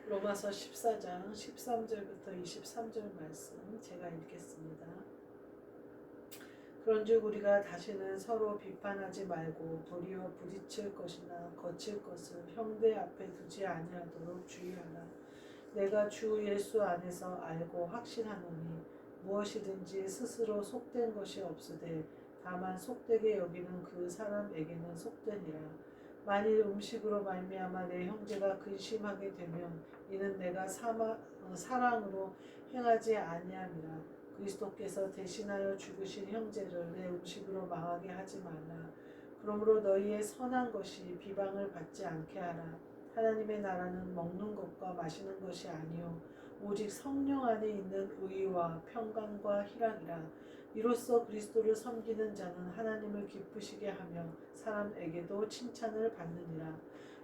로마서 14장 13절부터 23절 말씀 제가 읽겠습니다. 그런즉 우리가 다시는 서로 비판하지 말고 도리어 부딪힐 것이나 거칠 것을 형제 앞에 두지 아니하도록 주의하라. 내가 주 예수 안에서 알고 확신하노니 무엇이든지 스스로 속된 것이 없으되 다만 속되게 여기는 그 사람에게는 속되니라. 만일 음식으로 말미암아 내 형제가 근심하게 되면 이는 내가 사랑으로 행하지 아니함이라. 그리스도께서 대신하여 죽으신 형제를 내 음식으로 망하게 하지 말라. 그러므로 너희의 선한 것이 비방을 받지 않게 하라. 하나님의 나라는 먹는 것과 마시는 것이 아니요 오직 성령 안에 있는 의와 평강과 희락이라. 이로써 그리스도를 섬기는 자는 하나님을 기쁘시게 하며 사람에게도 칭찬을 받느니라.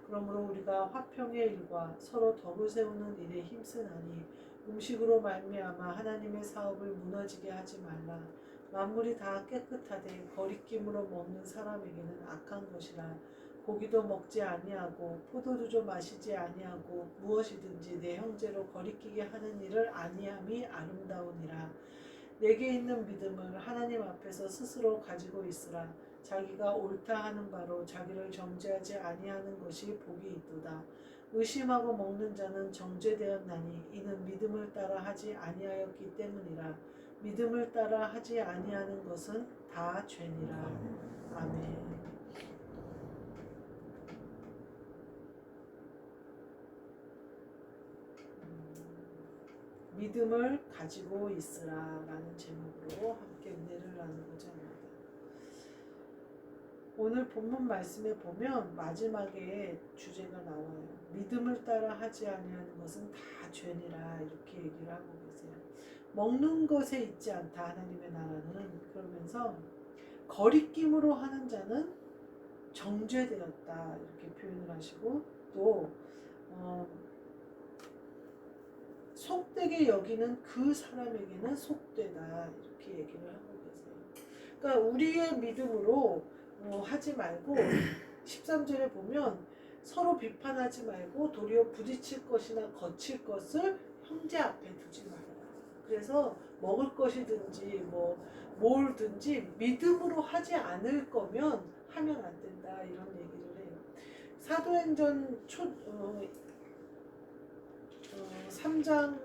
그러므로 우리가 화평의 일과 서로 덕을 세우는 일에 힘쓰나니 음식으로 말미암아 하나님의 사업을 무너지게 하지 말라. 만물이 다 깨끗하되 거리낌으로 먹는 사람에게는 악한 것이라. 고기도 먹지 아니하고 포도주도 마시지 아니하고 무엇이든지 내 형제로 거리끼게 하는 일을 아니함이 아름다우니라. 내게 있는 믿음을 하나님 앞에서 스스로 가지고 있으라. 자기가 옳다 하는 바로 자기를 정죄하지 아니하는 것이 복이 있도다. 의심하고 먹는 자는 정죄되었나니 이는 믿음을 따라 하지 아니하였기 때문이라. 믿음을 따라 하지 아니하는 것은 다 죄니라. 아멘. 믿음을 가지고 있으라 라는 제목으로 함께 은혜를 나누고자 합니다. 오늘 본문 말씀에 보면 마지막에 주제가 나와요. 믿음을 따라 하지 아니하는 것은 다 죄니라 이렇게 얘기를 하고 계세요. 먹는 것에 있지 않다 하나님의 나라는. 그러면서 거리낌으로 하는 자는 정죄되었다 이렇게 표현을 하시고 또 속되게 여기는 그 사람에게는 속되다 이렇게 얘기를 하고 계세요. 그러니까 우리의 믿음으로 하지 말고 13절에 보면 서로 비판하지 말고 도리어 부딪힐 것이나 거칠 것을 형제 앞에 두지 말라. 그래서 먹을 것이든지 뭘든지 믿음으로 하지 않을 거면 하면 안 된다 이런 얘기를 해요. 사도행전 3장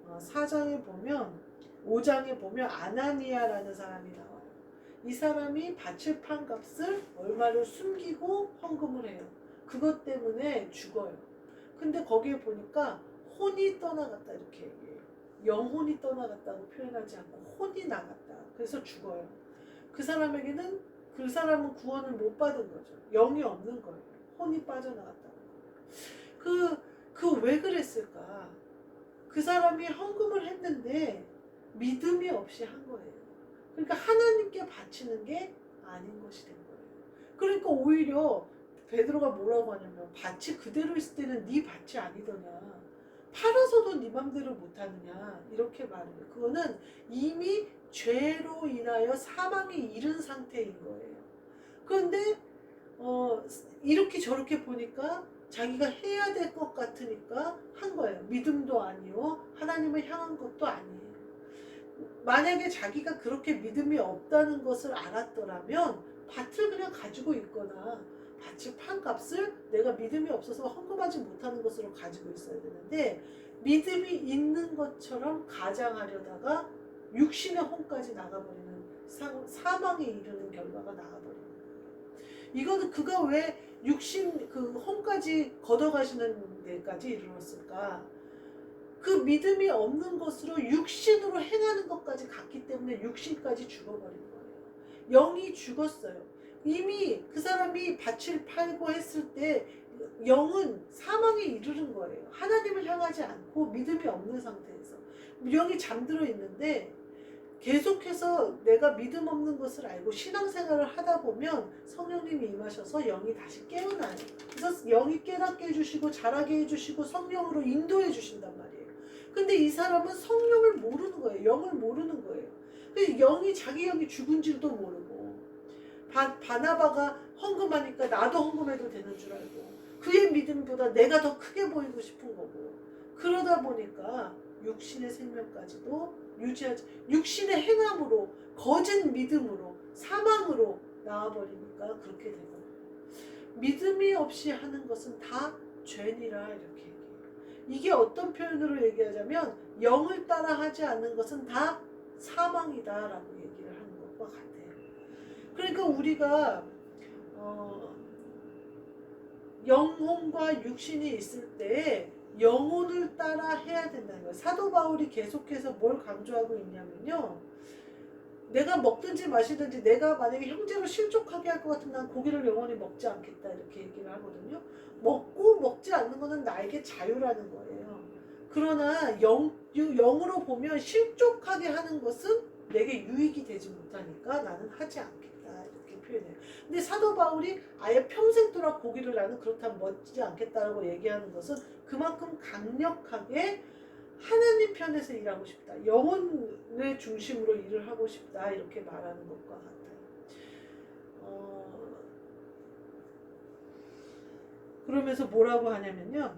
4장에 보면 5장에 보면 아나니아라는 사람이 나와요. 이 사람이 바칠 판값을 얼마를 숨기고 헌금을 해요. 그것 때문에 죽어요. 근데 거기에 보니까 혼이 떠나갔다 이렇게 얘기해요. 영혼이 떠나갔다고 표현하지 않고 혼이 나갔다. 그래서 죽어요. 그 사람은 구원을 못 받은 거죠. 영이 없는 거예요. 혼이 빠져나갔다는 거예요. 왜 그랬을까? 그 사람이 헌금을 했는데 믿음이 없이 한 거예요. 그러니까 하나님께 바치는 게 아닌 것이 된 거예요. 그러니까 오히려 베드로가 뭐라고 하냐면 밭이 그대로 있을 때는 네 밭이 아니더냐. 팔아서도 네 맘대로 못하느냐. 이렇게 말해요. 그거는 이미 죄로 인하여 사망에 이른 상태인 거예요. 그런데 이렇게 저렇게 보니까 자기가 해야 될 것 같으니까 한 거예요. 믿음도 아니요. 하나님을 향한 것도 아니에요. 만약에 자기가 그렇게 믿음이 없다는 것을 알았더라면 밭을 그냥 가지고 있거나 밭의 판값을 내가 믿음이 없어서 헌금하지 못하는 것으로 가지고 있어야 되는데 믿음이 있는 것처럼 가장하려다가 육신의 혼까지 나가버리는 사망에 이르는 결과가 나가버리는 거예요. 이거는 그가 왜 육신 그 혼까지 걷어가시는 데까지 이르렀을까? 그 믿음이 없는 것으로 육신으로 행하는 것까지 갔기 때문에 육신까지 죽어버린 거예요. 영이 죽었어요. 이미 그 사람이 밭을 팔고 했을 때 영은 사망에 이르는 거예요. 하나님을 향하지 않고 믿음이 없는 상태에서 영이 잠들어 있는데 계속해서 내가 믿음 없는 것을 알고 신앙생활을 하다 보면 성령님이 임하셔서 영이 다시 깨어나요. 그래서 영이 깨닫게 해주시고 자라게 해주시고 성령으로 인도해 주신단 말이에요. 근데 이 사람은 성령을 모르는 거예요. 영을 모르는 거예요. 영이 자기 영이 죽은 줄도 모르고 바나바가 헌금하니까 나도 헌금해도 되는 줄 알고 그의 믿음보다 내가 더 크게 보이고 싶은 거고 그러다 보니까 육신의 생명까지도 유지하지 육신의 행함으로 거짓 믿음으로 사망으로 나와버리니까 그렇게 되는 거예요. 믿음이 없이 하는 것은 다 죄니라 이렇게 얘기해요. 이게 어떤 표현으로 얘기하자면 영을 따라 하지 않는 것은 다 사망이다라고 얘기를 하는 것과 같아요. 그러니까 우리가 영혼과 육신이 있을 때 영혼을 따라 해야 된다는 거예요. 사도 바울이 계속해서 뭘 강조하고 있냐면요. 내가 먹든지 마시든지 내가 만약에 형제로 실족하게 할 것 같으면 난 고기를 영원히 먹지 않겠다 이렇게 얘기를 하거든요. 먹고 먹지 않는 거는 나에게 자유라는 거예요. 그러나 영으로 보면 실족하게 하는 것은 내게 유익이 되지 못하니까 나는 하지 않겠다 이렇게 표현해요. 근데 사도 바울이 아예 평생도록 고기를 나는 그렇다면 먹지 않겠다라고 얘기하는 것은 그만큼 강력하게 하나님 편에서 일하고 싶다. 영혼의 중심으로 일을 하고 싶다. 이렇게 말하는 것과 같아요. 그러면서 뭐라고 하냐면요.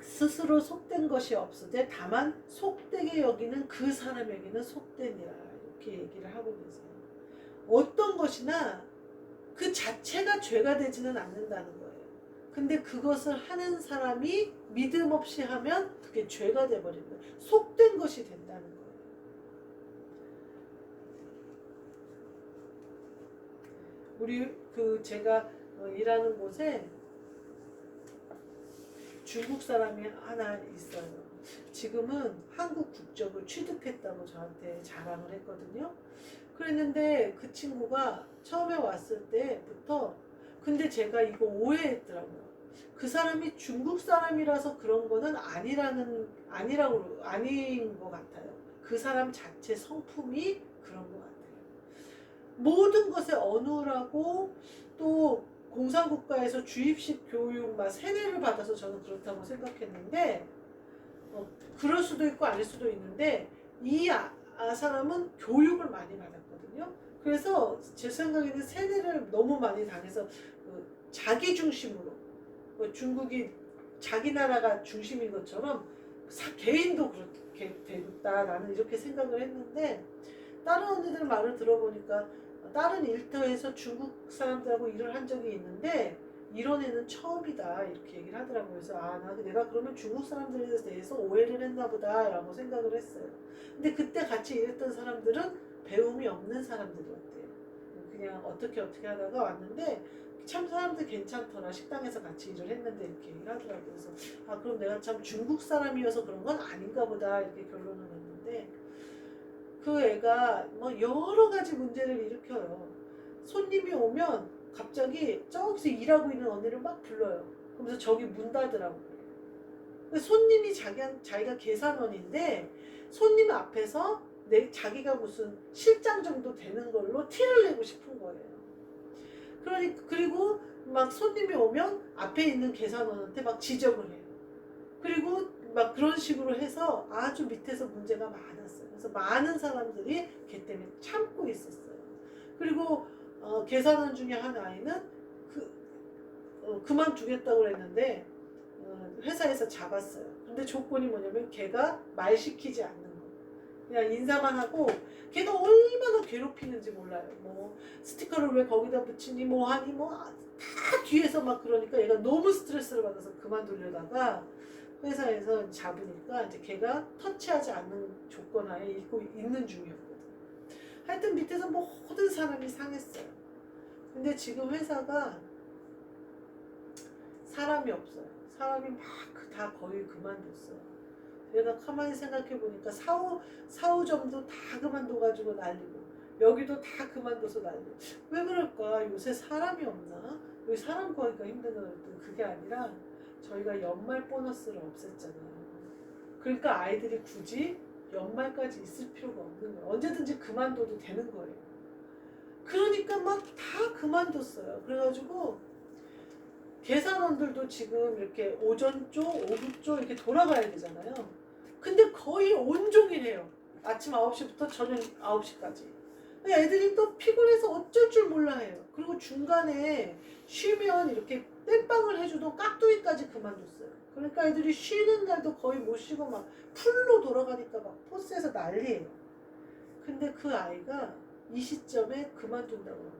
스스로 속된 것이 없으되 다만 속되게 여기는 그 사람에게는 속되니라. 이렇게 얘기를 하고 계세요. 어떤 것이나 그 자체가 죄가 되지는 않는다는 거예요. 근데 그것을 하는 사람이 믿음 없이 하면 그게 죄가 돼버린 거예요. 속된 것이 된다는 거예요. 우리 제가 일하는 곳에 중국 사람이 하나 있어요. 지금은 한국 국적을 취득했다고 저한테 자랑을 했거든요. 그랬는데 그 친구가 처음에 왔을 때부터 근데 제가 이거 오해했더라고요. 그 사람이 중국 사람이라서 그런 거는 아닌 것 같아요. 그 사람 자체 성품이 그런 것 같아요. 모든 것에 어눌하고 또 공산국가에서 주입식 교육 막 세뇌를 받아서 저는 그렇다고 생각했는데 그럴 수도 있고 아닐 수도 있는데 이 사람은 교육을 많이 받았거든요. 그래서 제 생각에는 세뇌를 너무 많이 당해서 자기 중심으로 중국이 자기 나라가 중심인 것처럼 개인도 그렇게 됐다라는 이렇게 생각을 했는데 다른 언니들 말을 들어보니까 다른 일터에서 중국 사람들하고 일을 한 적이 있는데 이런 애는 처음이다 이렇게 얘기를 하더라고요. 그래서 내가 그러면 중국 사람들에 대해서 오해를 했나 보다 라고 생각을 했어요. 근데 그때 같이 일했던 사람들은 배움이 없는 사람들이었대요. 그냥 어떻게 하다가 왔는데 참 사람들 괜찮더라. 식당에서 같이 일을 했는데 이렇게 얘기를 하더라고요. 그래서 그럼 내가 참 중국 사람이어서 그런 건 아닌가 보다 이렇게 결론을 냈는데 그 애가 뭐 여러 가지 문제를 일으켜요. 손님이 오면 갑자기 저기서 일하고 있는 언니를 막 불러요. 그러면서 저기 문 닫으라고 그래요. 손님이 자기가 계산원인데 손님 앞에서 자기가 무슨 실장 정도 되는 걸로 티를 내고 싶은 거예요. 그리고 막 손님이 오면 앞에 있는 계산원한테 막 지적을 해요. 그리고 막 그런 식으로 해서 아주 밑에서 문제가 많았어요. 그래서 많은 사람들이 걔 때문에 참고 있었어요. 그리고 계산원 중에 한 아이는 그만두겠다고 했는데 회사에서 잡았어요. 근데 조건이 뭐냐면 걔가 말 시키지 않는 거. 그냥 인사만 하고 걔가 얼마나 괴롭히는지 몰라요. 뭐 스티커를 왜 거기다 붙이니 뭐 하니 뭐 다 뒤에서 막 그러니까 얘가 너무 스트레스를 받아서 그만두려다가 회사에서 잡으니까 이제 걔가 터치하지 않는 조건하에 있는 중이었거든. 하여튼 밑에서 모든 사람이 상했어요. 근데 지금 회사가 사람이 없어요. 사람이 막 다 거의 그만뒀어요. 내가 가만히 생각해 보니까 사우점도 다 그만둬가지고 난리고 여기도 다 그만둬서 난리고 왜 그럴까? 요새 사람이 없나? 여기 사람 구하기가 힘든 건 그게 아니라 저희가 연말 보너스를 없앴잖아요. 그러니까 아이들이 굳이 연말까지 있을 필요가 없는 거예요. 언제든지 그만둬도 되는 거예요. 그러니까 막 다 그만뒀어요. 그래가지고 계산원들도 지금 이렇게 오전 쪽, 오후 쪽 이렇게 돌아가야 되잖아요. 근데 거의 온종일 해요. 아침 9시부터 저녁 9시까지. 애들이 또 피곤해서 어쩔 줄 몰라 해요. 그리고 중간에 쉬면 이렇게 땜빵을 해주던 깍두기까지 그만뒀어요. 그러니까 애들이 쉬는 날도 거의 못 쉬고 막 풀로 돌아가니까 막 포스에서 난리예요. 근데 그 아이가 이 시점에 그만둔다고 하는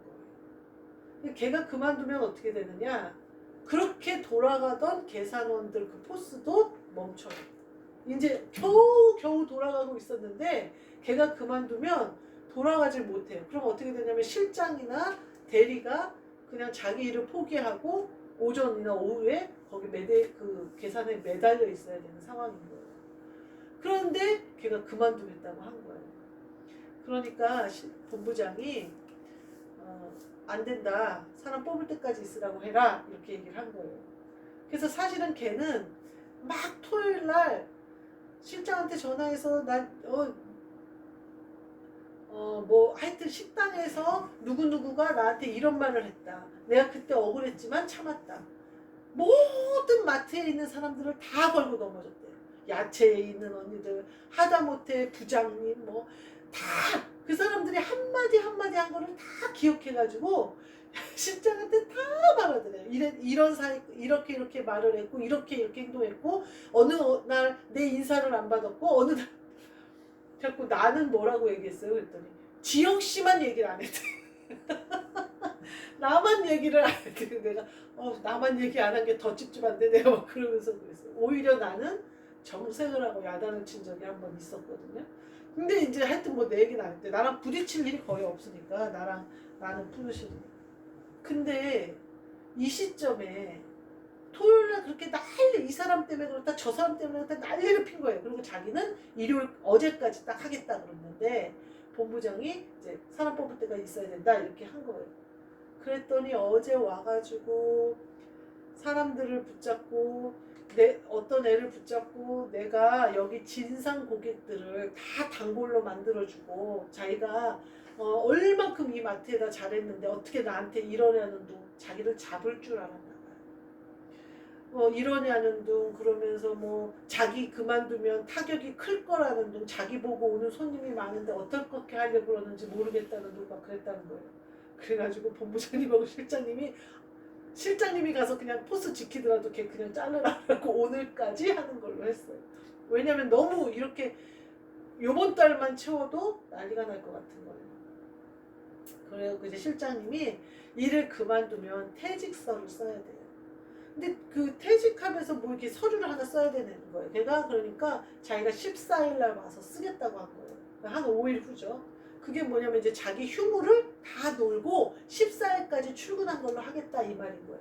거예요. 걔가 그만두면 어떻게 되느냐? 그렇게 돌아가던 계산원들 그 포스도 멈춰요. 이제 겨우 돌아가고 있었는데 걔가 그만두면 돌아가질 못해요. 그럼 어떻게 되냐면 실장이나 대리가 그냥 자기 일을 포기하고 오전이나 오후에 거기 그 계산에 매달려 있어야 되는 상황인 거예요. 그런데 걔가 그만두겠다고 한 거예요. 그러니까 본부장이 안 된다. 사람 뽑을 때까지 있으라고 해라. 이렇게 얘기를 한 거예요. 그래서 사실은 걔는 막 토요일 날 실장한테 전화해서 뭐 하여튼 식당에서 누구누구가 나한테 이런 말을 했다. 내가 그때 억울했지만 참았다. 모든 마트에 있는 사람들을 다 걸고 넘어졌대요. 야채에 있는 언니들, 하다못해 부장님, 뭐 다 그 사람들이 한마디 한마디 한 거를 다 기억해가지고 실장한테 다 말하더래요. 이런 사이 이렇게 말을 했고 이렇게 행동했고 어느 날 내 인사를 안 받았고 어느 날 자꾸 나는 뭐라고 얘기했어요. 그랬더니 지영 씨만 얘기를 안 했대. 나만 얘기를 안 했대. 내가 나만 얘기 안 한 게 더 찝찝한데 내가 막 그러면서 그랬어요. 오히려 나는 정색을 하고 야단을 친 적이 한 번 있었거든요. 근데 이제 하여튼 뭐 내 얘기는 안 했대. 나랑 부딪힐 일이 거의 없으니까 나는 푸르시니. 근데 이 시점에 토요일날 그렇게 난리 이 사람 때문에 그렇다 저 사람 때문에 그렇다 난리를 핀 거예요. 그리고 자기는 일요일 어제까지 딱 하겠다 그랬는데 본부장이 이제 사람 뽑을 때가 있어야 된다 이렇게 한 거예요. 그랬더니 어제 와가지고 사람들을 붙잡고 어떤 애를 붙잡고 내가 여기 진상 고객들을 다 단골로 만들어주고 자기가 얼만큼 이 마트에다 잘했는데 어떻게 나한테 이러냐는 둥 자기를 잡을 줄 알았나 봐요. 이러냐는 둥 그러면서 뭐 자기 그만두면 타격이 클 거라는 둥 자기 보고 오는 손님이 많은데 어떻게 하려고 그러는지 모르겠다는 둥 막 그랬다는 거예요. 그래가지고 본부장님하고 실장님이 가서 그냥 포스 지키더라도 걔 그냥 자르라고 오늘까지 하는 걸로 했어요. 왜냐면 너무 이렇게 요번 달만 채워도 난리가 날 것 같은 거예요. 그래서 이제 실장님이 일을 그만두면 퇴직서를 써야 돼요. 근데 그 퇴직하면서 뭐 이렇게 서류를 하나 써야 되는 거예요. 걔가 그러니까 자기가 14일 날 와서 쓰겠다고 한 거예요. 한 5일 후죠. 그게 뭐냐면 이제 자기 휴무를 다 놀고 14일까지 출근한 걸로 하겠다 이 말인 거예요.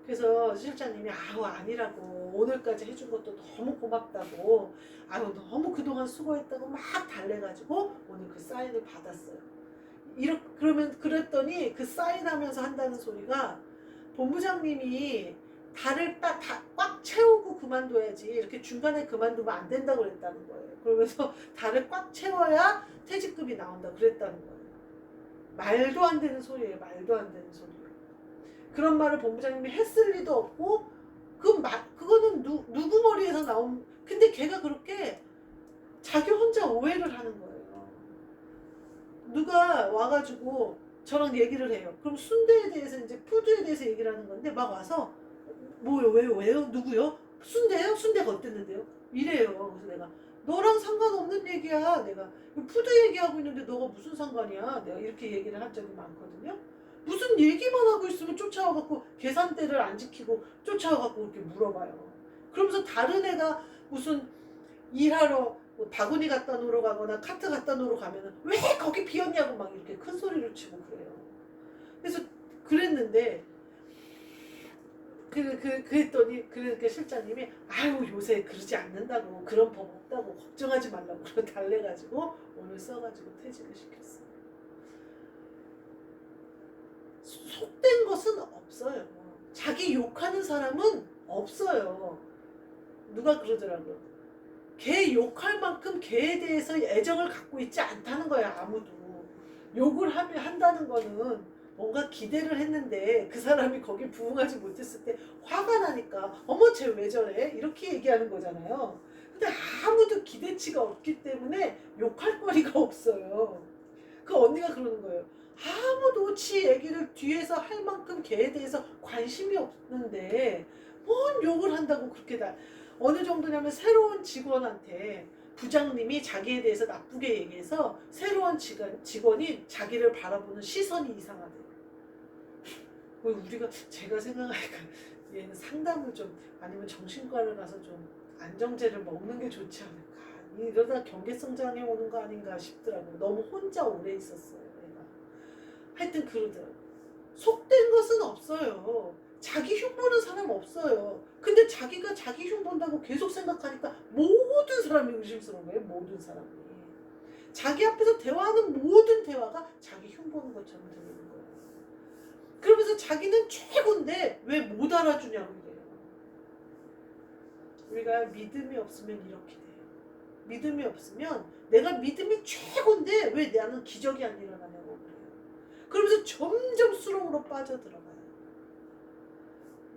그래서 실장님이 아니라고 오늘까지 해준 것도 너무 고맙다고 너무 그동안 수고했다고 막 달래가지고 오늘 그 사인을 받았어요. 그랬더니 그 사인하면서 한다는 소리가 본부장님이 달을 꽉 채우고 그만둬야지 이렇게 중간에 그만두면 안 된다고 그랬다는 거예요. 그러면서 달을 꽉 채워야 퇴직금이 나온다 그랬다는 거예요. 말도 안 되는 소리예요. 말도 안 되는 소리예요. 그런 말을 본부장님이 했을 리도 없고 그거는 누구 머리에서 나온 근데 걔가 그렇게 자기 혼자 오해를 하는 거예요. 누가 와가지고 저랑 얘기를 해요. 그럼 순대에 대해서 이제 푸드에 대해서 얘기를 하는 건데 막 와서 뭐요 왜요 누구요 순대요 순대가 어땠는데요 이래요. 그래서 내가 너랑 상관없는 얘기야. 내가 푸드 얘기하고 있는데 너가 무슨 상관이야. 내가 이렇게 얘기를 한 적이 많거든요. 무슨 얘기만 하고 있으면 쫓아와갖고 계산대를 안 지키고 쫓아와갖고 이렇게 물어봐요. 그러면서 다른 애가 무슨 일하러 뭐 바구니 갖다 놓으러 가거나 카트 갖다 놓으러 가면은 왜 거기 비었냐고 막 이렇게 큰 소리를 치고 그래요. 그래서 그랬는데 그랬더니 그 실장님이 요새 그러지 않는다고 그런 법 없다고 걱정하지 말라고 달래가지고 오늘 써가지고 퇴직을 시켰어요. 속된 것은 없어요. 자기 욕하는 사람은 없어요. 누가 그러더라고요. 걔 욕할 만큼 걔에 대해서 애정을 갖고 있지 않다는 거야. 아무도. 욕을 한다는 거는 뭔가 기대를 했는데 그 사람이 거기에 부응하지 못했을 때 화가 나니까 어머 쟤 왜 저래? 이렇게 얘기하는 거잖아요. 근데 아무도 기대치가 없기 때문에 욕할 거리가 없어요. 그 언니가 그러는 거예요. 아무도 지 얘기를 뒤에서 할 만큼 걔에 대해서 관심이 없는데 뭔 욕을 한다고 그렇게 다. 어느 정도냐면 새로운 직원한테 부장님이 자기에 대해서 나쁘게 얘기해서 새로운 직원이 자기를 바라보는 시선이 이상하대요. 우리가 제가 생각하니까 얘는 상담을 좀 아니면 정신과를 가서 좀 안정제를 먹는 게 좋지 않을까. 이러다 경계성장애 오는 거 아닌가 싶더라고요. 너무 혼자 오래 있었어요. 얘가. 하여튼 그러더라고요. 속된 것은 없어요. 자기 흉보는 사람 없어요. 근데 자기가 자기 흉본다고 계속 생각하니까 모든 사람이 의심스러운 거예요. 모든 사람이. 자기 앞에서 대화하는 모든 대화가 자기 흉보는 것처럼 들리는 거예요. 그러면서 자기는 최고인데 왜 못 알아주냐고 그래요. 우리가 믿음이 없으면 이렇게 돼요. 믿음이 없으면 내가 믿음이 최고인데 왜 나는 기적이 안 일어나냐고 그래요. 그러면서 점점 수렁으로 빠져들어가요.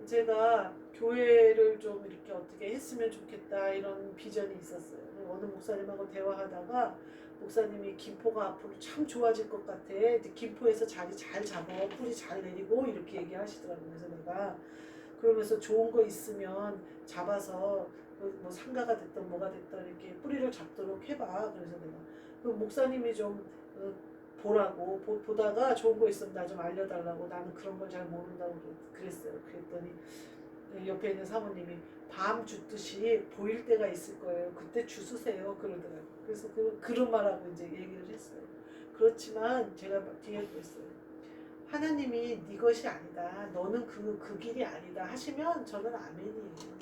제가 교회를 좀 이렇게 어떻게 했으면 좋겠다 이런 비전이 있었어요. 어느 목사님하고 대화하다가 목사님이 김포가 앞으로 참 좋아질 것 같아. 김포에서 자리 잘 잡아. 뿌리 잘 내리고 이렇게 얘기하시더라고요. 그래서 내가 그러면서 좋은 거 있으면 잡아서 뭐 상가가 됐든 뭐가 됐든 이렇게 뿌리를 잡도록 해봐. 그래서 내가 그 목사님이 좀 보라고 보다가 좋은 거 있으면 나 좀 알려달라고. 나는 그런 걸 잘 모른다고 그랬어요. 그랬더니 옆에 있는 사모님이 밤 줍듯이 보일 때가 있을 거예요. 그때 주스세요. 그러더라고요. 그래서 그런 말하고 이제 얘기를 했어요. 그렇지만 제가 뒤에 그랬어요. 하나님이 네 것이 아니다. 너는 그 길이 아니다 하시면 저는 아멘이에요.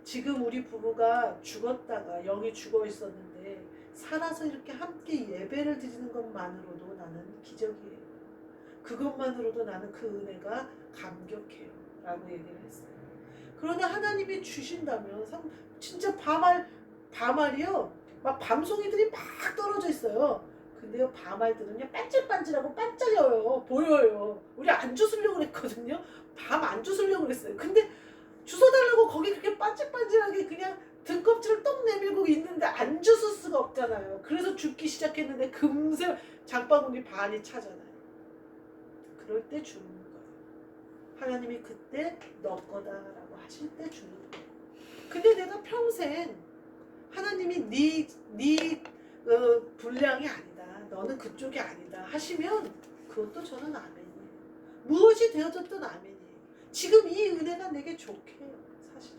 지금 우리 부부가 죽었다가 영이 죽어 있었는데 살아서 이렇게 함께 예배를 드리는 것만으로도 나는 기적이에요. 그것만으로도 나는 그 은혜가 감격해요. 라고 얘기를 했어요. 그러나 하나님이 주신다면 진짜 밤알이요. 막 밤송이들이 막 떨어져 있어요. 근데요 밤알들은요 반질반질하고 반짝여요. 보여요. 우리 안 주스려고 그랬거든요. 밤 안 주스려고 그랬어요. 근데 주워달라고 거기 그렇게 반질반질하게 그냥 등껍질을 똑 내밀고 있는데 안 주실 수가 없잖아요. 그래서 죽기 시작했는데 금세 장바구니 반이 차잖아요. 그럴 때 주는 거예요. 하나님이 그때 너 거다라고 하실 때 주는 거예요. 근데 내가 평생 하나님이 네 분량이 아니다. 너는 그쪽이 아니다 하시면 그것도 저는 아멘이에요. 무엇이 되어졌든 아멘이에요. 지금 이 은혜가 내게 좋게요. 사실은.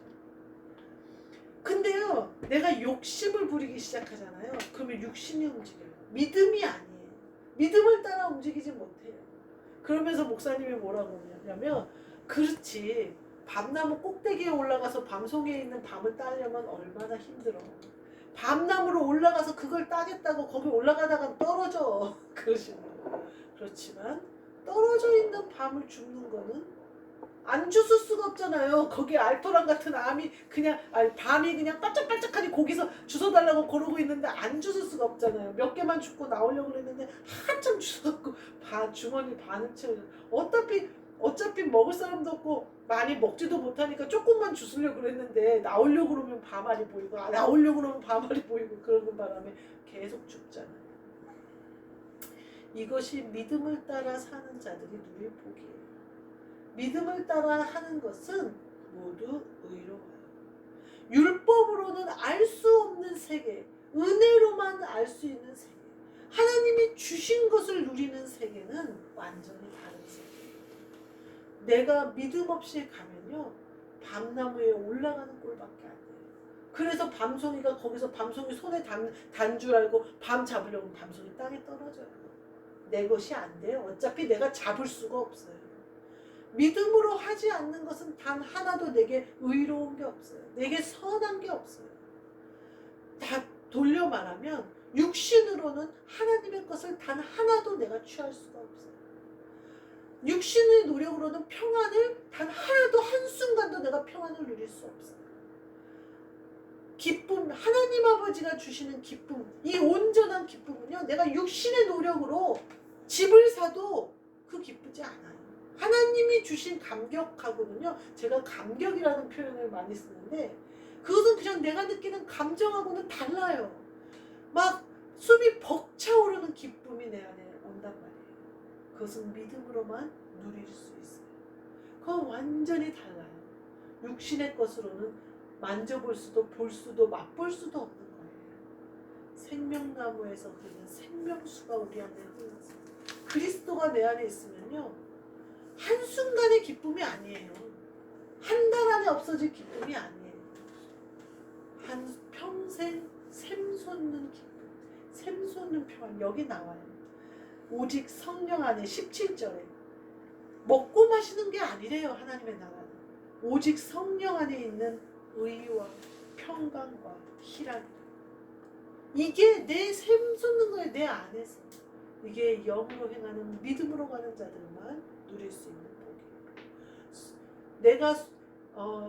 근데요 내가 욕심을 부리기 시작하잖아요. 그러면 육신이 움직여요. 믿음이 아니에요. 믿음을 따라 움직이지 못해요. 그러면서 목사님이 뭐라고 하냐면 그렇지 밤나무 꼭대기에 올라가서 밤송이에 있는 밤을 따려면 얼마나 힘들어. 밤나무로 올라가서 그걸 따겠다고 거기 올라가다가 떨어져. 그러시는 거예요. 그렇지만 떨어져 있는 밤을 줍는 거는 안 주술 수가 없잖아요. 거기 알토란 같은 밤이 그냥 반짝반짝하니 거기서 주워달라고 그러고 있는데 안 주술 수가 없잖아요. 몇 개만 줍고 나오려고 그랬는데 한참 주워갖고 주머니 반을 채우죠. 어차피 먹을 사람도 없고 많이 먹지도 못하니까 조금만 주스려고 그랬는데 나오려고 그러면 밤알이 보이고 나오려고 그러면 밤알이 보이고 그러는 바람에 계속 죽잖아요. 이것이 믿음을 따라 사는 자들이 누릴 복이에요. 믿음을 따라 하는 것은 모두 의로워요. 율법으로는 알 수 없는 세계, 은혜로만 알 수 있는 세계, 하나님이 주신 것을 누리는 세계는 완전히 다른 세계예요. 내가 믿음 없이 가면요 밤나무에 올라가는 꼴밖에 안 돼요. 그래서 밤송이가 거기서 밤송이 손에 단 줄 알고 밤 잡으려고 밤송이 땅에 떨어져요. 내 것이 안 돼요. 어차피 내가 잡을 수가 없어요. 믿음으로 하지 않는 것은 단 하나도 내게 의로운 게 없어요. 내게 선한 게 없어요. 다 돌려 말하면 육신으로는 하나님의 것을 단 하나도 내가 취할 수가 없어요. 육신의 노력으로는 평안을 단 하나도 한순간도 내가 평안을 누릴 수 없어요. 기쁨, 하나님 아버지가 주시는 기쁨, 이 온전한 기쁨은요, 내가 육신의 노력으로 집을 사도 그 기쁘지 않아요. 하나님이 주신 감격하고는요, 제가 감격이라는 표현을 많이 쓰는데 그것은 그냥 내가 느끼는 감정하고는 달라요. 막 숨이 벅차오르는 기쁨이 내 안에 온단 말이에요. 그것은 믿음으로만 누릴 수 있어요. 그건 완전히 달라요. 육신의 것으로는 만져볼 수도 볼 수도 맛볼 수도 없는 거예요. 생명나무에서 흐르는 생명수가 우리 안에 흘러서 그리스도가 내 안에 있으면요, 한순간의 기쁨이 아니에요. 한 달 안에 없어질 기쁨이 아니에요. 한 평생 샘솟는 기쁨, 샘솟는 평안, 여기 나와요. 오직 성령 안에 17절에 먹고 마시는 게 아니래요. 하나님의 나라는 오직 성령 안에 있는 의와 평강과 희락이다. 이게 내 샘솟는 거예요. 내 안에서. 이게 영으로 행하는 믿음으로 가는 자들만 누릴 수 있는 복이에요. 내가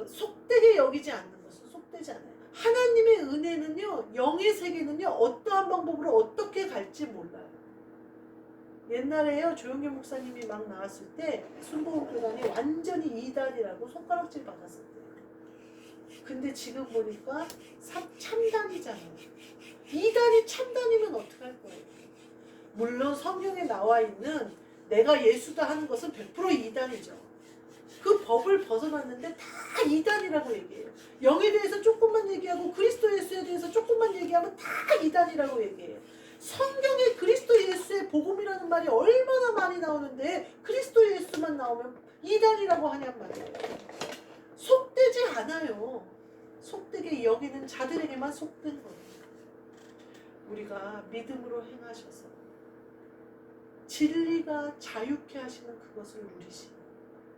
속되게 여기지 않는 것은 속되지 않아요. 하나님의 은혜는요, 영의 세계는요, 어떠한 방법으로 어떻게 갈지 몰라요. 옛날에요, 조용길 목사님이 막 나왔을 때 순복음교단이 완전히 이단이라고 손가락질 받았었대요. 근데 지금 보니까 참단이잖아요. 이단이 참단이면 어떡할 거예요? 물론 성경에 나와 있는 내가 예수다 하는 것은 100% 이단이죠. 그 법을 벗어났는데 다 이단이라고 얘기해요. 영에 대해서 조금만 얘기하고 그리스도 예수에 대해서 조금만 얘기하면 다 이단이라고 얘기해요. 성경에 그리스도 예수의 복음이라는 말이 얼마나 많이 나오는데 그리스도 예수만 나오면 이단이라고 하냔 말이에요. 속되지 않아요. 속되게 여기는 자들에게만 속된 거예요. 우리가 믿음으로 행하셔서 진리가 자유케 하시는 그것을 누리시는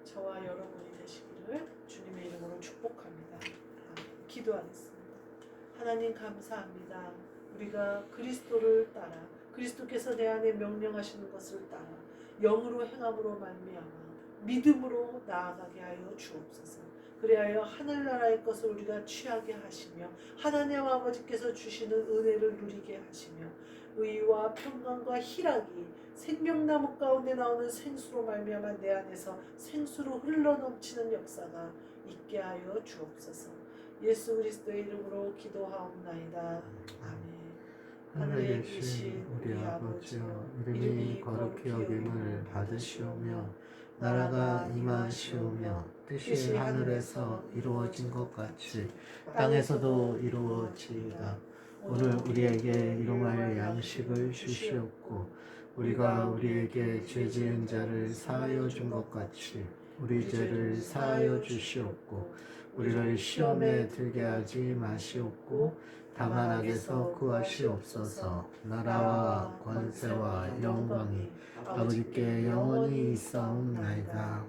저와 여러분이 되시기를 주님의 이름으로 축복합니다. 기도하겠습니다. 하나님 감사합니다. 우리가 그리스도를 따라 그리스도께서 내 안에 명령하시는 것을 따라 영으로 행함으로 말미암아 믿음으로 나아가게 하여 주옵소서. 그리하여 하늘나라의 것을 우리가 취하게 하시며 하나님 아버지께서 주시는 은혜를 누리게 하시며 의와 평강과 희락이 생명나무 가운데 나오는 생수로 말미암아 내 안에서 생수로 흘러넘치는 역사가 있게 하여 주옵소서. 예수 그리스도의 이름으로 기도하옵나이다. 아멘. 하늘에 계신 우리 아버지여, 이름이 거룩히 여김을 받으시오며 나라가 임하시오며 뜻이 하늘에서 이루어진 것 같이 땅에서도 이루어지이다. 오늘 우리에게 일용할 양식을 주시옵고 우리가 우리에게 죄 지은 자를 사하여 준 것 같이 우리 죄를 사하여 주시옵고 우리를 시험에 들게 하지 마시옵고 다만 악에서 구하시옵소서. 나라와 권세와 영광이 아버지께 영원히 있사옵나이다.